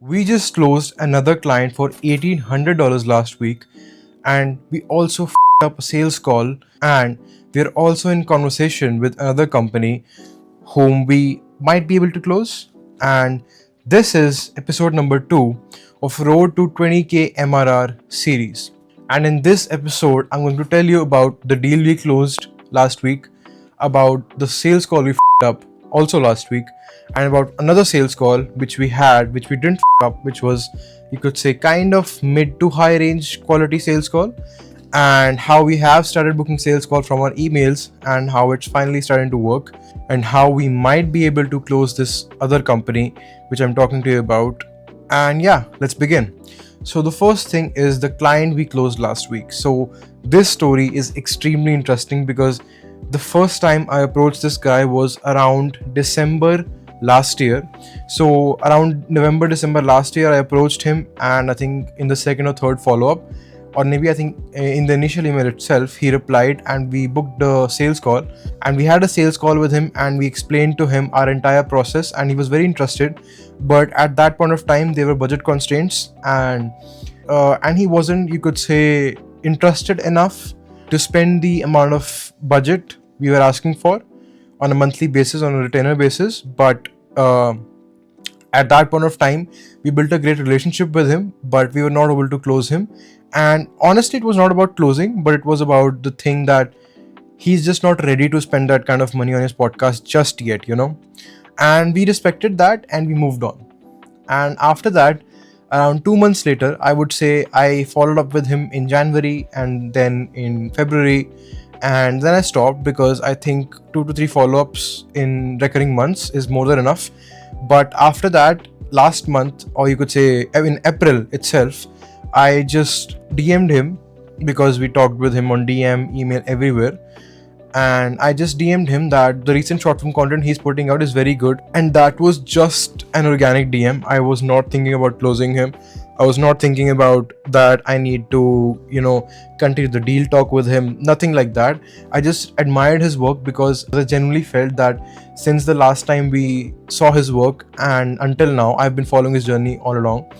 We just closed another client for $1,800 last week, and we also up a sales call, and we're also in conversation with another company whom we might be able to close. And this is episode number 2 of Road to 20K MRR series. And in this episode, I'm going to tell you about the deal we closed last week, about the sales call we up also last week, and about another sales call which we had, which we didn't up, which was, you could say, kind of mid to high range quality sales call, and how we have started booking sales call from our emails, and how it's finally starting to work, and how we might be able to close this other company which I'm talking to you about. And yeah, let's begin. So the first thing is the client we closed last week. So this story is extremely interesting because the first time I approached this guy was around December last year. So around November, December last year, I approached him, and I think in the second or third follow-up, or maybe I think in the initial email itself, he replied and we booked the sales call, and we had a sales call with him, and we explained to him our entire process, and he was very interested. But at that point of time, there were budget constraints, and he wasn't, you could say, interested enough to spend the amount of budget we were asking for on a monthly basis, on a retainer basis. But at that point of time, we built a great relationship with him, but we were not able to close him. And honestly, it was not about closing, but it was about the thing that he's just not ready to spend that kind of money on his podcast just yet, And we respected that, and we moved on. And after that, around 2 months later, I would say, I followed up with him in January and then in February, and then I stopped because I think 2 to 3 follow-ups in recurring months is more than enough. But after that, last month, or you could say in April itself, I just DM'd him because we talked with him on DM, email, everywhere. And I just DM'd him that the recent short form content he's putting out is very good. And that was just an organic DM. I was not thinking about closing him. I was not thinking about that I need to, continue the deal talk with him. Nothing like that. I just admired his work because I genuinely felt that since the last time we saw his work and until now, I've been following his journey all along.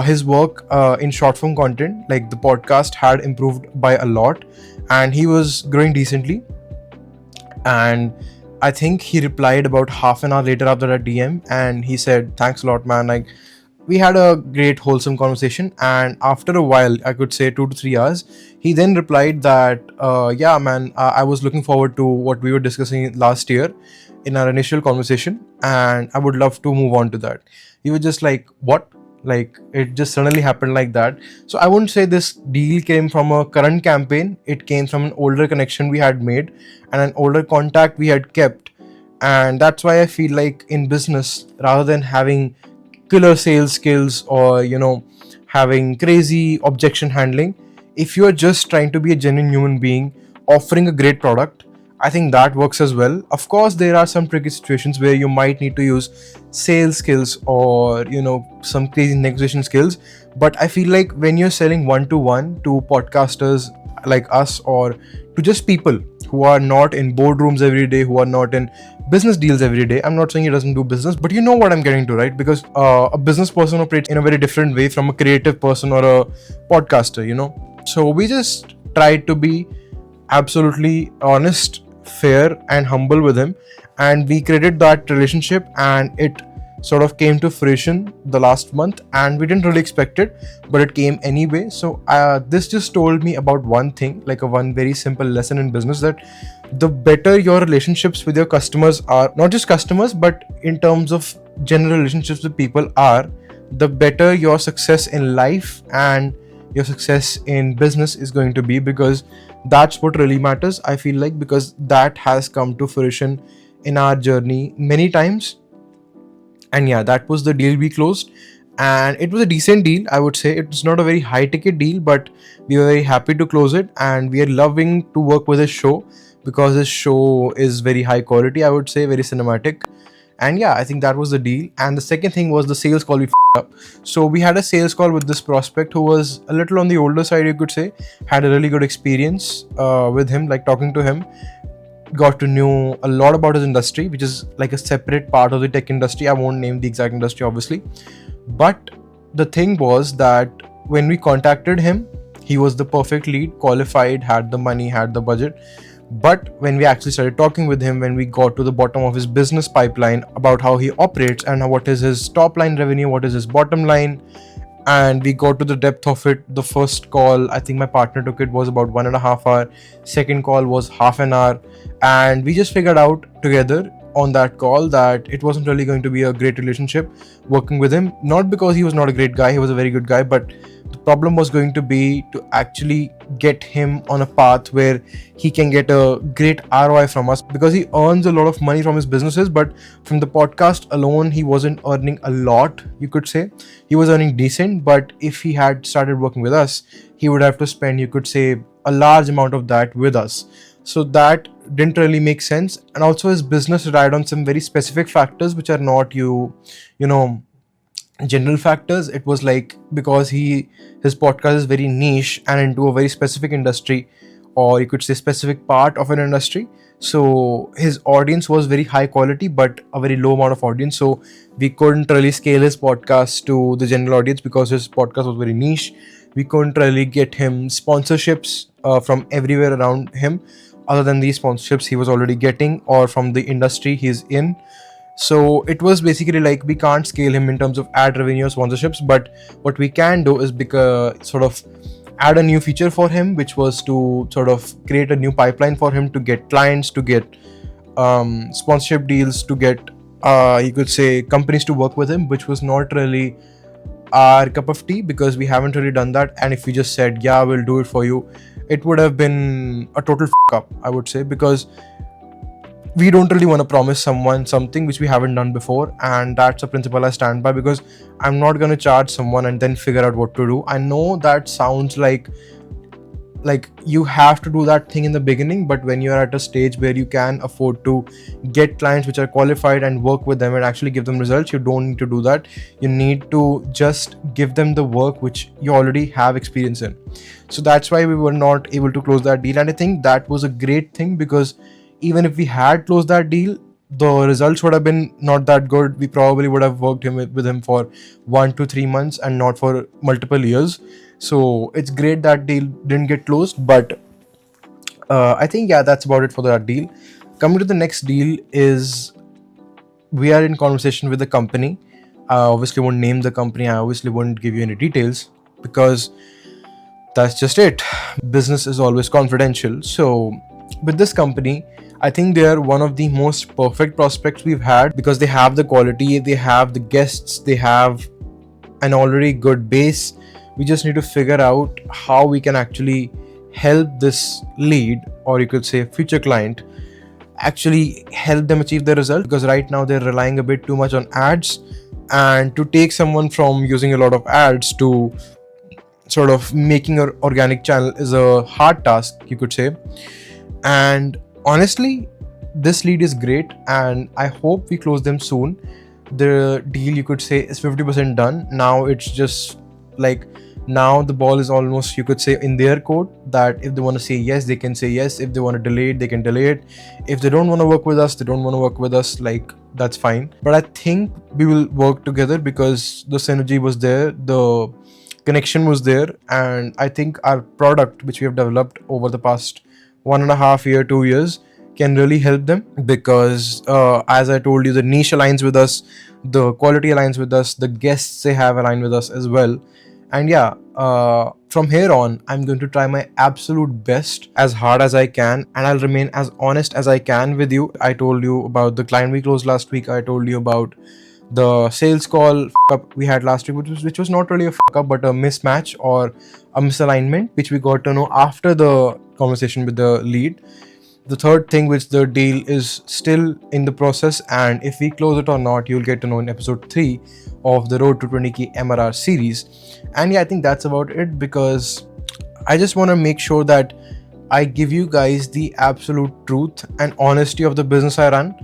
His work in short form content, like the podcast, had improved by a lot, and he was growing decently. And I think he replied about half an hour later after that DM, and he said, "Thanks a lot, man. Like, we had a great wholesome conversation." And after a while, I could say 2 to 3 hours, he then replied that, "Yeah, man, I was looking forward to what we were discussing last year in our initial conversation, and I would love to move on to that." He was just like, "What?" Like, it just suddenly happened like that. So I wouldn't say this deal came from a current campaign. It came from an older connection we had made and an older contact we had kept. And that's why I feel like in business, rather than having killer sales skills or having crazy objection handling, if you're just trying to be a genuine human being offering a great product, I think that works as well. Of course, there are some tricky situations where you might need to use sales skills or some crazy negotiation skills. But I feel like when you're selling one-to-one to podcasters like us, or to just people who are not in boardrooms every day, who are not in business deals every day. I'm not saying he doesn't do business, but you know what I'm getting to, right? Because a business person operates in a very different way from a creative person or a podcaster, So we just tried to be absolutely honest, fair, and humble with him, and we created that relationship, and it sort of came to fruition the last month, and we didn't really expect it, but it came anyway. So this just told me about one thing, like one very simple lesson in business, that the better your relationships with your customers are, not just customers, but in terms of general relationships with people are, the better your success in life and your success in business is going to be, because that's what really matters, I feel like, because that has come to fruition in our journey many times. And yeah, that was the deal we closed, and it was a decent deal, I would say. It's not a very high ticket deal, but we were very happy to close it, and we are loving to work with his show because his show is very high quality, I would say, very cinematic. And yeah, I think that was the deal. And the second thing was the sales call we up. So we had a sales call with this prospect who was a little on the older side, you could say. Had a really good experience with him, like talking to him. Got to know a lot about his industry, which is like a separate part of the tech industry. I won't name the exact industry, obviously. But the thing was that when we contacted him, he was the perfect lead, qualified, had the money, had the budget. But when we actually started talking with him, when we got to the bottom of his business pipeline about how he operates and what is his top line revenue, what is his bottom line, and we got to the depth of it. The first call, I think my partner took it, was about 1.5 hours. Second call was half an hour, and we just figured out together on that call that it wasn't really going to be a great relationship working with him. Not because he was not a great guy, he was a very good guy, but the problem was going to be to actually get him on a path where he can get a great ROI from us, because he earns a lot of money from his businesses, but from the podcast alone he wasn't earning a lot, you could say. He was earning decent, but if he had started working with us, he would have to spend, you could say, a large amount of that with us. So that didn't really make sense. And also his business relied on some very specific factors which are not you know general factors. It was like, because his podcast is very niche and into a very specific industry, or you could say specific part of an industry. So his audience was very high quality but a very low amount of audience, so we couldn't really scale his podcast to the general audience because his podcast was very niche. We couldn't really get him sponsorships from everywhere around him, other than these sponsorships he was already getting or from the industry he's in. So it was basically like, we can't scale him in terms of ad revenue or sponsorships, but what we can do is sort of add a new feature for him, which was to sort of create a new pipeline for him to get clients, to get sponsorship deals, to get you could say companies to work with him, which was not really our cup of tea, because we haven't really done that. And if we just said, yeah, we'll do it for you, it would have been a total up, I would say, because we don't really want to promise someone something which we haven't done before. And that's a principle I stand by, because I'm not going to charge someone and then figure out what to do. I know that sounds like you have to do that thing in the beginning, but when you're at a stage where you can afford to get clients which are qualified and work with them and actually give them results, you don't need to do that. You need to just give them the work which you already have experience in. So that's why we were not able to close that deal. And I think that was a great thing, because even if we had closed that deal, the results would have been not that good. We probably would have worked with him for 1 to 3 months and not for multiple years. So it's great that deal didn't get closed. But I think, yeah, that's about it for that deal. Coming to the next deal is, we are in conversation with the company. I obviously won't name the company. I obviously won't give you any details, because that's just it. Business is always confidential. So with this company, I think they are one of the most perfect prospects we've had, because they have the quality, they have the guests, they have an already good base. We just need to figure out how we can actually help this lead, or you could say future client, actually help them achieve the result. Because right now they're relying a bit too much on ads, and to take someone from using a lot of ads to sort of making an organic channel is a hard task, you could say. And honestly, this lead is great, and I hope we close them soon. The deal, you could say, is 50% done. Now it's just like, now the ball is almost, you could say, in their court, that if they want to say yes, they can say yes. If they want to delay it, they can delay it. If they don't want to work with us, they don't want to work with us. Like, that's fine. But I think we will work together, because the synergy was there, the connection was there, and I think our product, which we have developed over the past 1.5 year, 2 years, can really help them. Because as I told you, the niche aligns with us, the quality aligns with us, the guests they have align with us as well. And yeah, from here on, I'm going to try my absolute best, as hard as I can, and I'll remain as honest as I can with you. I told you about the client we closed last week. I told you about the sales call up we had last week, which was not really a up, but a mismatch or a misalignment, which we got to know after the conversation with the lead. The third thing, which the deal is still in the process, and if we close it or not, you'll get to know in episode 3 of the Road to 20K MRR series. And yeah, I think that's about it, because I just want to make sure that I give you guys the absolute truth and honesty of the business I run.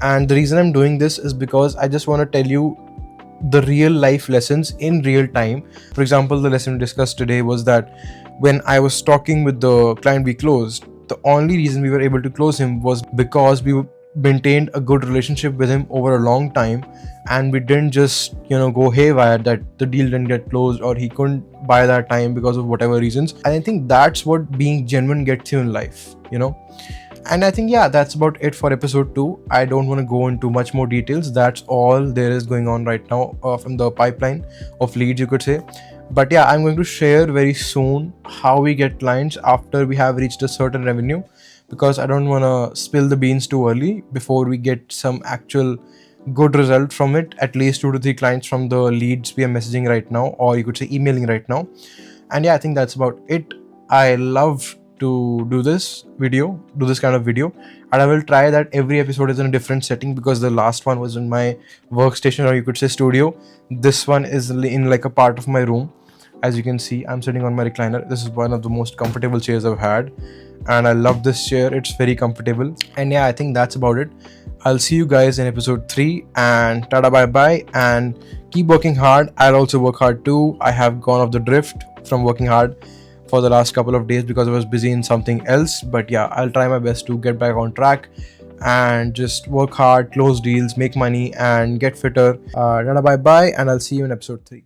And the reason I'm doing this is because I just want to tell you the real life lessons in real time. For example, the lesson we discussed today was that when I was talking with the client we closed, the only reason we were able to close him was because we maintained a good relationship with him over a long time, and we didn't just go haywire that the deal didn't get closed or he couldn't buy that time because of whatever reasons. And I think that's what being genuine gets you in life. And I think, yeah, that's about it for episode 2. I don't want to go into much more details. That's all there is going on right now from the pipeline of leads, you could say. But yeah, I'm going to share very soon how we get clients after we have reached a certain revenue, because I don't want to spill the beans too early before we get some actual good result from it. At least 2 to 3 clients from the leads we are messaging right now, or you could say emailing right now. And yeah, I think that's about it. I love to do this kind of video, and I will try that every episode is in a different setting, because the last one was in my workstation, or you could say studio. This one is in like a part of my room. As you can see, I'm sitting on my recliner. This is one of the most comfortable chairs I've had, and I love this chair. It's very comfortable. And yeah, I think that's about it. I'll see you guys in episode 3, and tada, bye bye, and keep working hard. I'll also work hard too. I have gone off the drift from working hard for the last couple of days because I was busy in something else. But yeah, I'll try my best to get back on track and just work hard, close deals, make money, and get fitter. Tada, bye bye, and I'll see you in episode 3.